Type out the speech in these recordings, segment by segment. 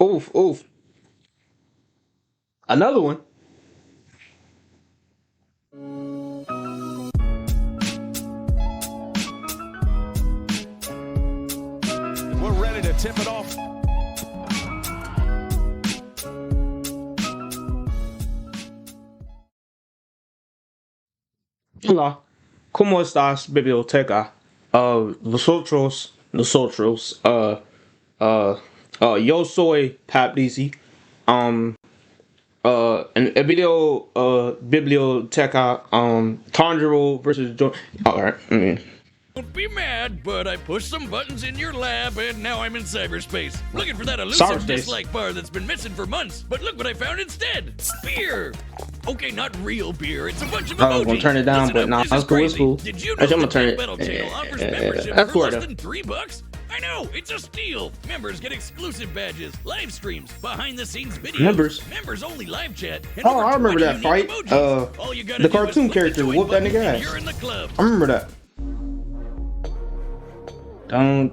Oof, oof. Another one. We're ready to tip it off. Hola. ¿Cómo estás, biblioteca? Nosotros, yo soy papdrizzy. Um, en el video, biblioteca, Tanjiro versus Joe. Alright, I mean. Don't be mad, but I pushed some buttons in your lab and now I'm in cyberspace. Looking for that elusive Cyberspace. dislike bar that's been missing for months, but look what I found instead. Beer! Okay, not real beer, it's a bunch of emojis. I was gonna turn it down, Listen but up, nah, this that's is cool, it's crazy. cool. Did you know Actually, I'm gonna that turn the it. Metal Channel offers membership That's for cool, less though. than $3? I know, it's a steal. Members get exclusive badges, live streams, behind the scenes videos, members only live chat, and Oh, over I remember 20 that fight. unique emojis. All you gotta The do is cartoon click the character join whooped that button nigga and ass. you're in the club. I remember that. Don't.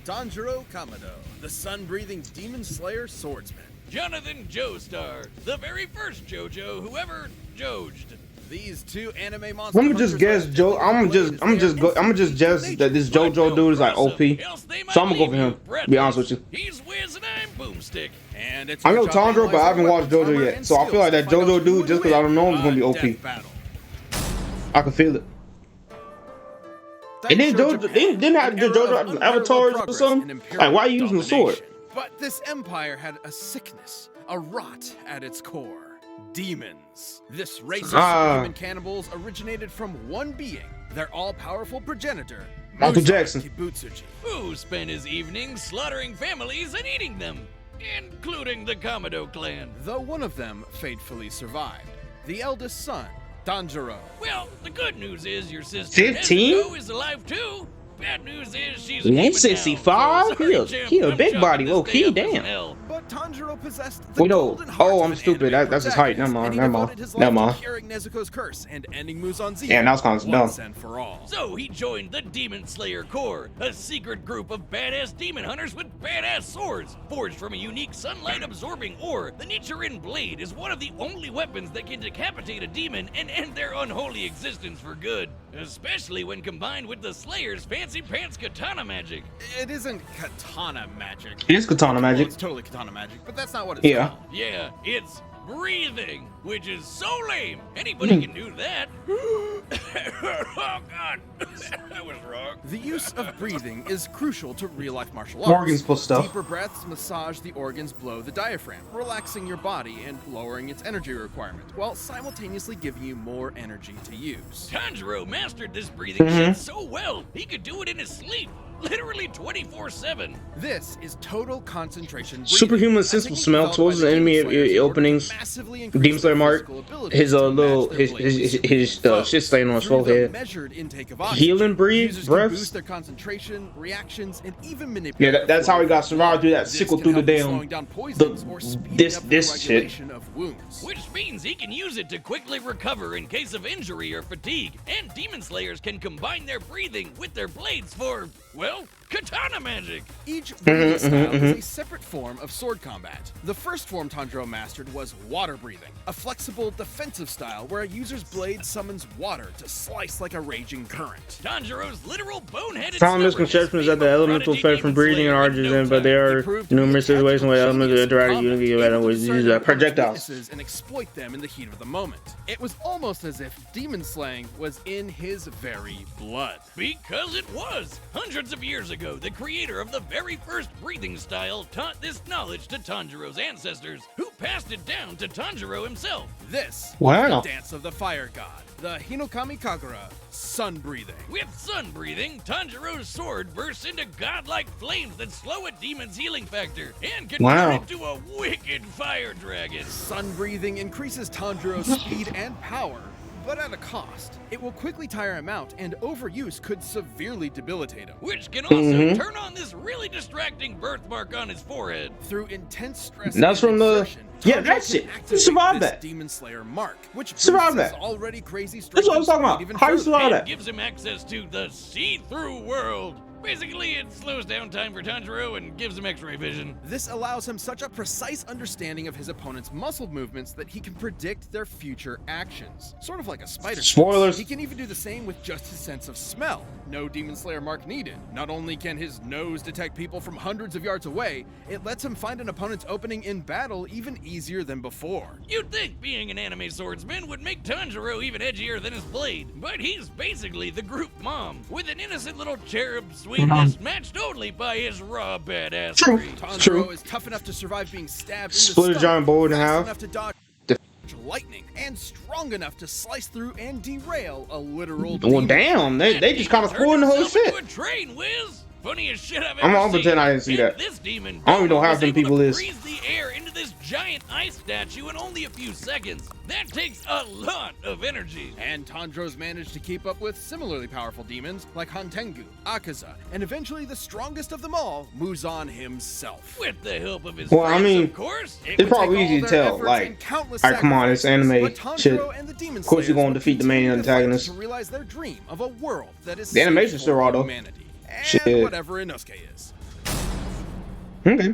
Tanjiro Kamado, the sun-breathing demon slayer swordsman. Jonathan Joestar, the very first JoJo who ever Jojed. These two anime monsters. I'm gonna just guess Joe. I'm gonna just guess that this JoJo dude is like OP. So I'm gonna go for him. Be honest with you. He's Wiz and I'm Boomstick. And it's I know Tanjiro, but I haven't watched JoJo yet. So I feel like that JoJo dude, just because I don't know him, is gonna be OP. I can feel it. And then JoJo didn't have JoJo avatars or something. Like, why are you using the sword? But this empire had a sickness, a rot at its core. Demons. This race of superhuman cannibals originated from one being, their all-powerful progenitor, Michael Jackson. Kibutsuji. Who spent his evenings slaughtering families and eating them, including the Kamado clan. Though one of them fatefully survived, the eldest son, Tanjiro. Well, the good news is your sister 15? Nezuko is alive too. Bad news is she's He ain't 65. He a big body, low key. Damn. But Tanjiro possessed the Wait, no. golden heart Oh, of I'm an stupid. anime That's his height. Never protagonist, mind. and he Never devoted mind. his Never life mind. to curing Nezuko's curse and ending Muzan Z. Yeah, that was kind of dumb. Once and for all. So he joined the Demon Slayer Corps, a secret group of badass demon hunters with badass swords. Forged from a unique sunlight-absorbing ore, the Nichiren Blade is one of the only weapons that can decapitate a demon and end their unholy existence for good. Especially when combined with the Slayer's fancy pants katana magic. It isn't katana magic. It is katana magic. Well, it's totally katana magic, but that's not what it's called. Yeah, it's breathing, which is so lame. Anybody can do that. Oh God, I was wrong. The use of breathing is crucial to real-life martial arts. Organs plus stuff. Deeper breaths massage the organs below the diaphragm, relaxing your body and lowering its energy requirement, while simultaneously giving you more energy to use. Tanjiro mastered this breathing shit so well, he could do it in his sleep. Literally 24/7. This is total concentration breathing. Superhuman sense will smell towards the enemy openings. Demon Slayer Mark. His shit staying on his forehead. Healing breathe, breaths. Boost their concentration, reactions, and even manipulate. Yeah, that's how he got survived through that This sickle can through the help damn. slowing down poisons or speeding up the This shit. regulation of wounds. Which means he can use it to quickly recover in case of injury or fatigue. And Demon Slayers can combine their breathing with their blades for, well, katana magic. Each breathing style is a separate form of sword combat. The first form Tanjiro mastered was water breathing, a flexible defensive style where a user's blade summons water to slice like a raging current. Tanjiro's literal boneheaded Common misconception is that the elemental effect from breathing and origins, but there are numerous situations where elements interact with unity with use projectiles. And exploit them in the heat of the moment. It was almost as if demon slaying was in his very blood. Because it was. Hundreds of years ago, the creator of the very first breathing style taught this knowledge to Tanjiro's ancestors, who passed it down to Tanjiro himself. This Wow. was the dance of the fire god, the Hinokami Kagura, sun breathing. With sun breathing, Tanjiro's sword bursts into godlike flames that slow a demon's healing factor and can turn into a wicked fire dragon. Sun breathing increases Tanjiro's speed and power, but at a cost. It will quickly tire him out, and overuse could severely debilitate him. Which can also turn on this really distracting birthmark on his forehead. Through intense stress That's and from the exertion, yeah, Tanjiro that can shit. You activate survived this that. Demon Slayer mark, which Survived boosts his that. already crazy strength. That's what I was talking and about. speed even How you further. survive And that? gives him access to the see-through world. Basically, it slows down time for Tanjiro and gives him X-ray vision. This allows him such a precise understanding of his opponent's muscle movements that he can predict their future actions. Sort of like a spider. Spoilers. He can even do the same with just his sense of smell. No Demon Slayer mark needed. Not only can his nose detect people from hundreds of yards away, it lets him find an opponent's opening in battle even easier than before. You'd think being an anime swordsman would make Tanjiro even edgier than his blade, but he's basically the group mom, with an innocent little cherub sweetness matched only by his raw badassery. Tanjiro is tough enough to survive being stabbed in the Split a stomach, giant boulder in fast half. enough to dodge lightning, and strong enough to slice through and derail a literal Well, demon. damn, they just kind of spoiled the whole shit. A train whiz. Funniest shit I've I'm ever gonna seen. pretend I didn't see And that. This demon I don't even know how was them able people to is. freeze the air into this giant ice statue in only a few seconds. That takes a lot of energy. And Tanjiro's managed to keep up with similarly powerful demons like Hantengu, Akaza, and eventually the strongest of them all, Muzan himself. With the help of his Well, I friends, mean, of course. It's probably easy to tell. Like, alright, come on, it's anime shit. Of course, you're gonna defeat the main antagonist. To realize their dream of a world that is The animation's safe still for raw, though. humanity. And Shit. whatever Inosuke is. Okay.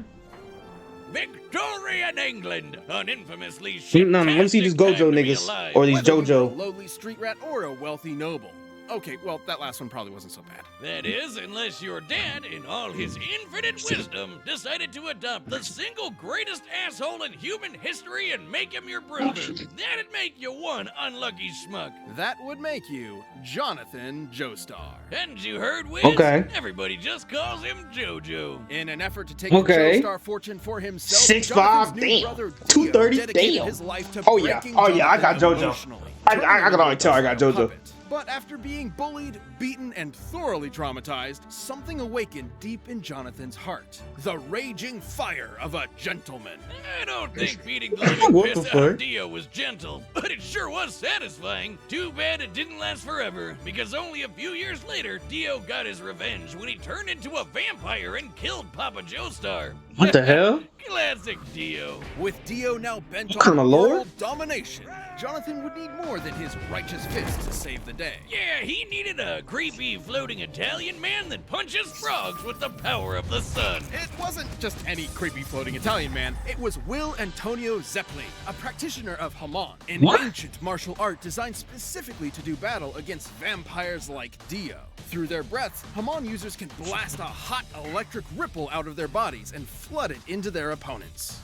Victorian England, an infamously Let me see these Gojo niggas or these Whether you were a JoJo. lowly street rat or a wealthy noble. Okay, well, that last one probably wasn't so bad. That is, unless your dad, in all his infinite wisdom, decided to adopt the single greatest asshole in human history and make him your brother. That'd make you one unlucky schmuck. That would make you Jonathan Joestar. Hadn't you heard, Wiz? Okay. Everybody just calls him JoJo. In an effort to take Okay. the Joestar fortune for himself, 6'5", Jonathan's new damn. brother, 230, Dio, dedicated damn. his life to Oh, yeah. breaking Oh, yeah, I got Jonathan JoJo. emotionally, I turning can him already into tell I a got JoJo. puppet. But after being bullied, beaten, and thoroughly traumatized, something awakened deep in Jonathan's heart. The raging fire of a gentleman. I don't think beating the living What the piss out of fuck? Dio was gentle, but it sure was satisfying. Too bad it didn't last forever, because only a few years later, Dio got his revenge when he turned into a vampire and killed Papa Joestar. What the hell? Classic Dio. With Dio now bent What kind on of lore? world domination, Jonathan would need more than his righteous fist to save the day. Yeah, he needed a creepy floating Italian man that punches frogs with the power of the sun. It wasn't just any creepy floating Italian man. It was Will Antonio Zeppeli, a practitioner of Haman, an What? ancient martial art designed specifically to do battle against vampires like Dio. Through their breaths, Haman users can blast a hot electric ripple out of their bodies and flood it into their opponents.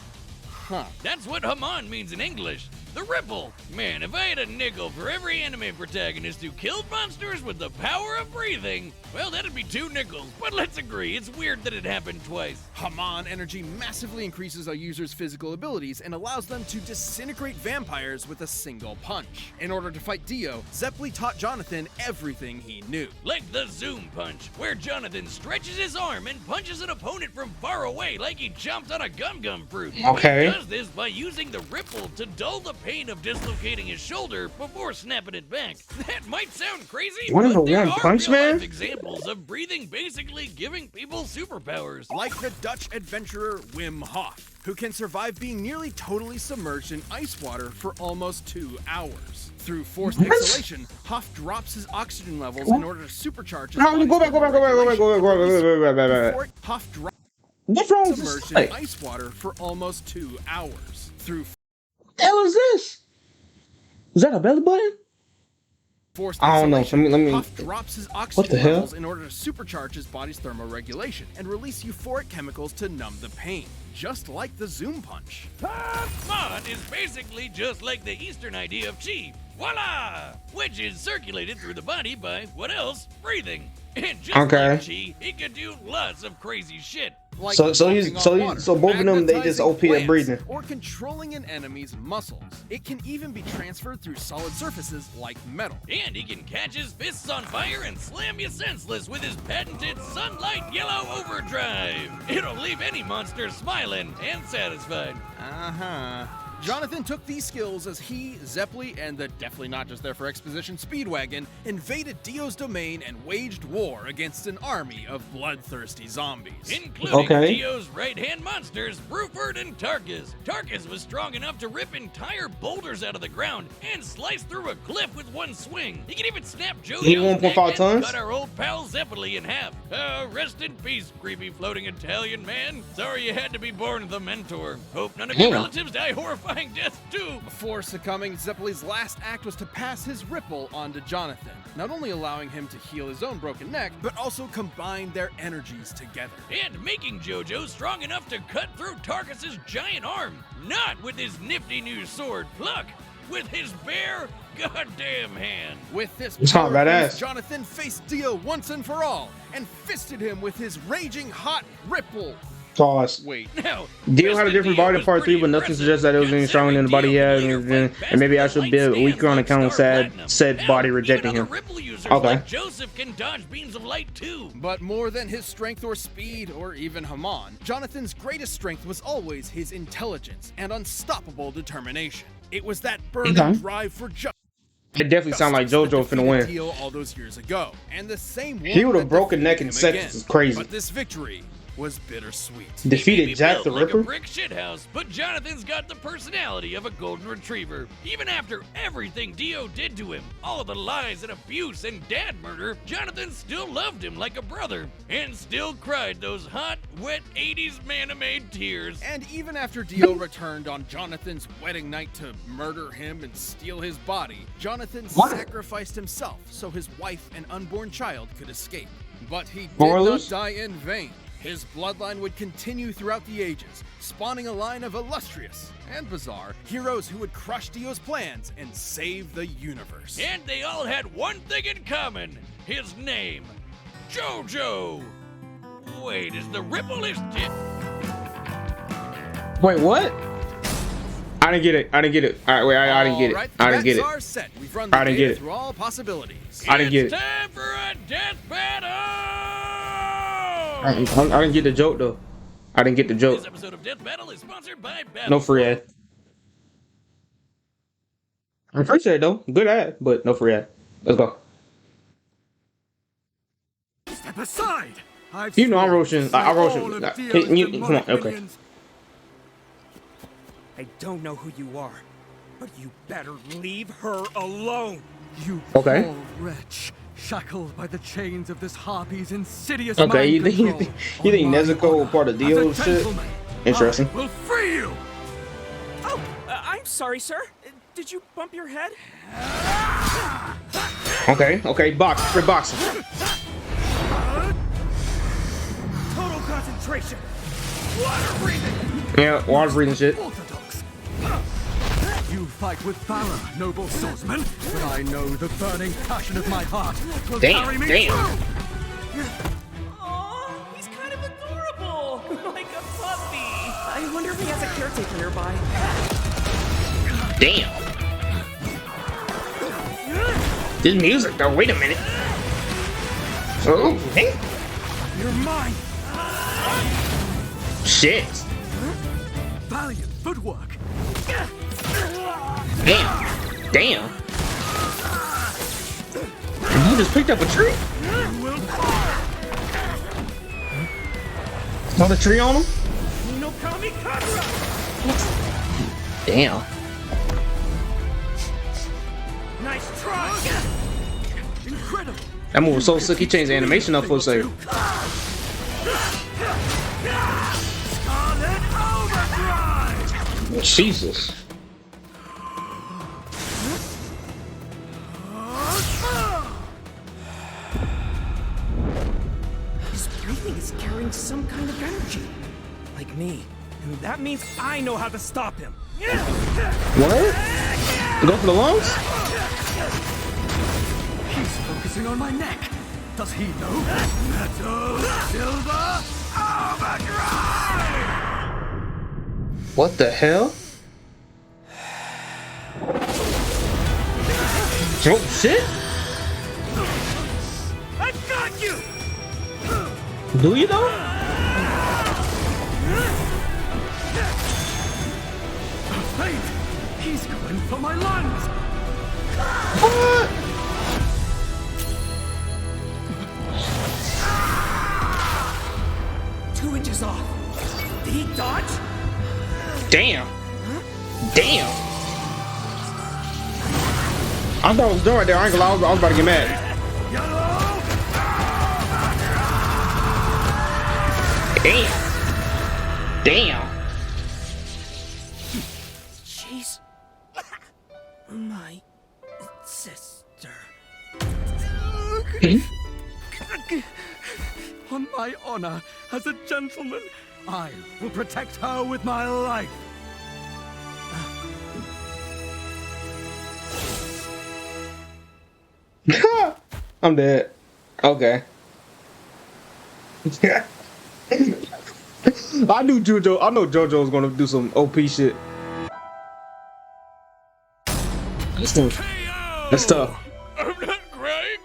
Huh. That's what Haman means in English. The ripple. Man, if I had a nickel for every anime protagonist who killed monsters with the power of breathing, well, that'd be 2 nickels. But let's agree, it's weird that it happened twice. Haman energy massively increases a user's physical abilities and allows them to disintegrate vampires with a single punch. In order to fight Dio, Zeppeli taught Jonathan everything he knew. Like the zoom punch, where Jonathan stretches his arm and punches an opponent from far away like he jumped on a gum-gum fruit. Okay. He does this by using the ripple to dull the pain of dislocating his shoulder before snapping it back. That might sound crazy, What is but a there One are Punch real-life Man? examples of breathing basically giving people superpowers. Like the Dutch adventurer Wim Hof, who can survive being nearly totally submerged in ice water for almost 2 hours. Through forced What? exhalation, Hof drops his oxygen levels in order to supercharge his No, body's go back. Before it, Hof drops What's wrong with submerged this? in ice water for almost 2 hours. Through What the hell is this? Is that a belly button? forced I don't know. exhalation, Let me- Hof drops his What the oxygen hell? levels in order to supercharge his body's thermoregulation and release euphoric chemicals to numb the pain, just like the zoom punch. Haman is basically just like the Eastern idea of chi. Voila! Which is circulated through the body by, what else? Breathing. And just Okay. like chi, he can do lots of crazy shit. Like So walking on water, both of them, they just magnetizing OP at plants, breathing. or controlling an enemy's muscles. It can even be transferred through solid surfaces like metal. And he can catch his fists on fire and slam you senseless with his patented Sunlight Yellow Overdrive. It'll leave any monster smiling and satisfied. Uh-huh. Jonathan took these skills as he, Zeppeli, and the definitely not just there for exposition Speedwagon invaded Dio's domain and waged war against an army of bloodthirsty zombies. Including Dio's right-hand monsters, Bruford and Tarkus. Tarkus was strong enough to rip entire boulders out of the ground and slice through a cliff with one swing. He can even snap JoJo's neck and cut our old pal Zeppeli in half. Rest in peace, creepy floating Italian man. Sorry you had to be born the mentor. Hope none of your relatives die horrifying deaths too. Before succumbing, Zeppeli's last act was to pass his ripple onto Jonathan, not only allowing him to heal his own broken neck, but also combine their energies together. And making JoJo strong enough to cut through Tarkus's giant arm. Not with his nifty new sword Pluck, with his bare goddamn hand. With this power, Jonathan faced Dio once and for all, and fisted him with his raging hot ripple. Pause. Wait. Now, Dio had a different body in part 3, but nothing suggests that it was any stronger than the body he had, and maybe I should be weaker on account of said body rejecting him. Okay. Like Joseph can dodge beams of light too. But more than his strength or speed, or even Haman, Jonathan's greatest strength was always his intelligence and unstoppable determination. It was that burning drive for justice. It definitely sounded like JoJo finna win. All those years ago, and the same he would have broken neck in seconds. It's crazy. But this victory was bittersweet. Defeated Jack the Ripper? Like a brick shithouse, but Jonathan's got the personality of a golden retriever. Even after everything Dio did to him, all the lies and abuse and dad murder, Jonathan still loved him like a brother, and still cried those hot, wet 80s man-made tears. And even after Dio returned on Jonathan's wedding night to murder him and steal his body, Jonathan sacrificed himself so his wife and unborn child could escape. But he did not die in vain. His bloodline would continue throughout the ages, spawning a line of illustrious and bizarre heroes who would crush Dio's plans and save the universe. And they all had one thing in common: his name, JoJo. Wait, is the ripple his tip? Wait, what? I didn't get it. I didn't get it. All right, wait, I didn't get it. I didn't get it. We've run the I didn't get it. Through all possibilities. I didn't get it. It's time for a death battle! I didn't get the joke though. I didn't get the joke. This episode of Death Battle is sponsored by Battle. No free ad. I appreciate it though. Good ad, but no free ad. Let's go. Step aside. You know I'm roasting. I roasting. Come on, okay. I don't know who you are, but you better leave her alone. You poor wretch, shackled by the chains of this harpy's insidious mind you control. think Nezuko was part of Dio's shit? Interesting. I will free you. Oh, I'm sorry, sir. Did you bump your head? Okay, box, free boxing. Total concentration. Water breathing. Yeah, water breathing shit. Orthodox. You fight with valor, noble swordsman, but I know the burning passion of my heart will carry me through. Oh, he's kind of adorable, like a puppy. I wonder if he has a caretaker nearby. Damn. This music though, wait a minute. Oh, hey. You're mine. Shit. Valiant footwork. Damn. You just picked up a tree? Saw the tree on him? Damn. Nice try. Incredible. That move was so sick, he changed the animation up for a second. Jesus. His breathing is carrying some kind of energy. Like me. And that means I know how to stop him. What? Go for the lungs? He's focusing on my neck. Does he know? Metal Silver Overdrive! What the hell? Oh shit! I got you! Do you though? fate! He's going for my lungs! What? 2 inches off. Did he dodge? Damn. Damn. I thought I was doing right there. I ain't gonna lie, I was about to get mad. Damn. Damn. She's my sister. On my honor as a gentleman, I will protect her with my life. I'm dead. Okay. I knew JoJo. I know JoJo was gonna do some OP shit. That's tough. I'm not crying.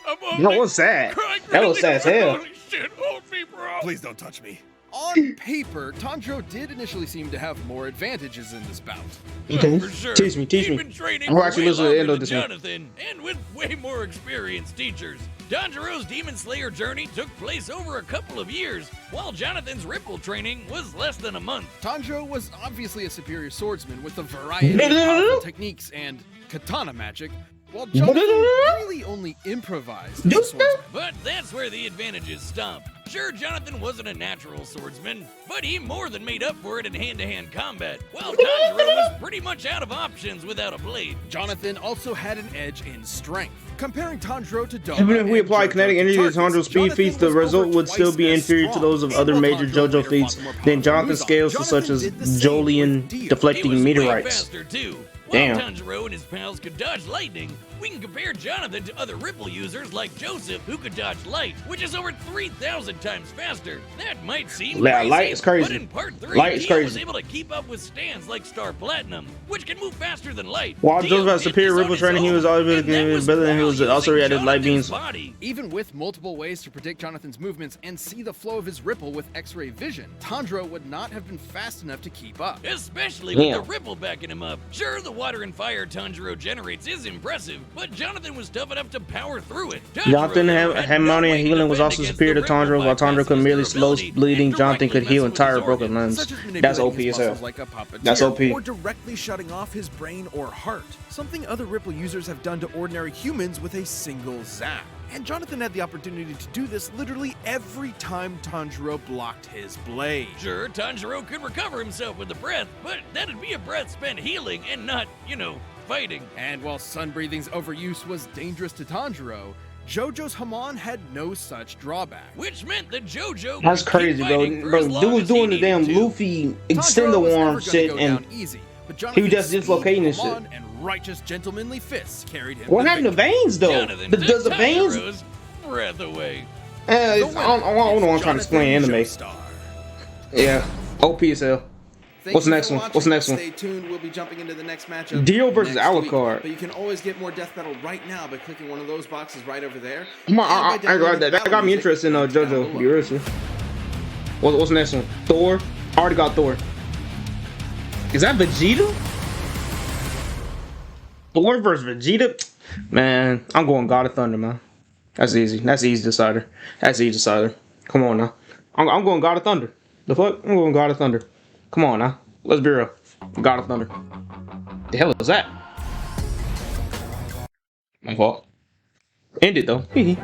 I'm No, it was sad. That was sad as hell. Holy shit, hold me, bro. Please don't touch me. On paper, Tanjiro did initially seem to have more advantages in this bout. Okay. For sure. Teach me, teach He'd me. been training I'm for actually way listening to the end longer of this than one. Jonathan, and with way more experienced teachers. Tanjiro's Demon Slayer journey took place over a couple of years, while Jonathan's Ripple training was less than a month. Tanjiro was obviously a superior swordsman with a variety of powerful techniques and katana magic, while Jonathan really only improvised as a swordsman. But that's where the advantages stop. Sure, Jonathan wasn't a natural swordsman, but he more than made up for it in hand-to-hand combat, while Tanjiro was pretty much out of options without a blade. Jonathan also had an edge in strength. Comparing Tanjiro to Doma, Even if we and apply JoJo kinetic energy to Tanjiro's speed Jonathan feats, the was result over would still twice be as inferior to strong. those of And other while major Tanjiro JoJo later feats fought the more than powerful Jonathan's Muzan, scales, Jonathan such as did the same Jolian with Dio. He deflecting was way meteorites. faster too. Damn. While Tanjiro and his pals could dodge lightning, we can compare Jonathan to other Ripple users like Joseph, who could dodge light, which is over 3,000 times faster. That might seem Yeah, crazy, light is crazy. but in part 3, Light is Dio was crazy. able to keep up with stands like Star Platinum, which can move faster than light. While Dio Joseph had did superior this on Ripple his training, he own, was always and that was better than he while was also using reacted light Jonathan's beams. body. Even with multiple ways to predict Jonathan's movements and see the flow of his Ripple with X-ray vision, Tanjiro would not have been fast enough to keep up. Especially with Yeah. the Ripple backing him up. Sure, the water and fire Tanjiro generates is impressive, but Jonathan was tough enough to power through it. Jonathan had money and healing was also superior to Tanjiro, while Tanjiro could merely slow bleeding. Jonathan could heal entire broken limbs. Such as That's manipulating OP his as hell. muscles like a puppeteer, That's OP. or directly shutting off his brain or heart, something other Ripple users have done to ordinary humans with a single zap. And Jonathan had the opportunity to do this literally every time Tanjiro blocked his blade. Sure, Tanjiro could recover himself with the breath, but that'd be a breath spent healing and not, fighting. And while Sun Breathing's overuse was dangerous to Tanjiro, JoJo's Hamon had no such drawback. Which meant that JoJo That's could keep crazy, fighting for bro. as Dude long was as he doing the needed damn to. Luffy Tanjiro extendo was never arm gonna shit, go and down easy, but he was just Jonathan's dislocating speed, this shit. Hamon, and righteous gentlemanly fists carried him what to happened to victory. veins though? Jonathan Does the took veins? Tanjiro's breath away. I The don't winner know why I'm is trying to explain Jonathan anime. Joestar. Yeah, OP as hell. Thank What's the you next for one? watching. What's the next one? Stay tuned. We'll be jumping into the next matchup. Dio versus next week. Alucard. But you can always get more Death Battle right now by clicking one of those boxes right over there. Come on, and by I got downloading that. That battle got me music interested in linked down JoJo. below. Be real with you. What's the next one? Thor. I already got Thor. Is that Vegeta? Thor versus Vegeta? Man, I'm going God of Thunder, man. That's easy. That's easy decider. That's easy decider. Come on now. I'm going God of Thunder. The fuck? I'm going God of Thunder. Come on now. Let's be real. God of Thunder. The hell is that? My fault. End it though. Hee hee.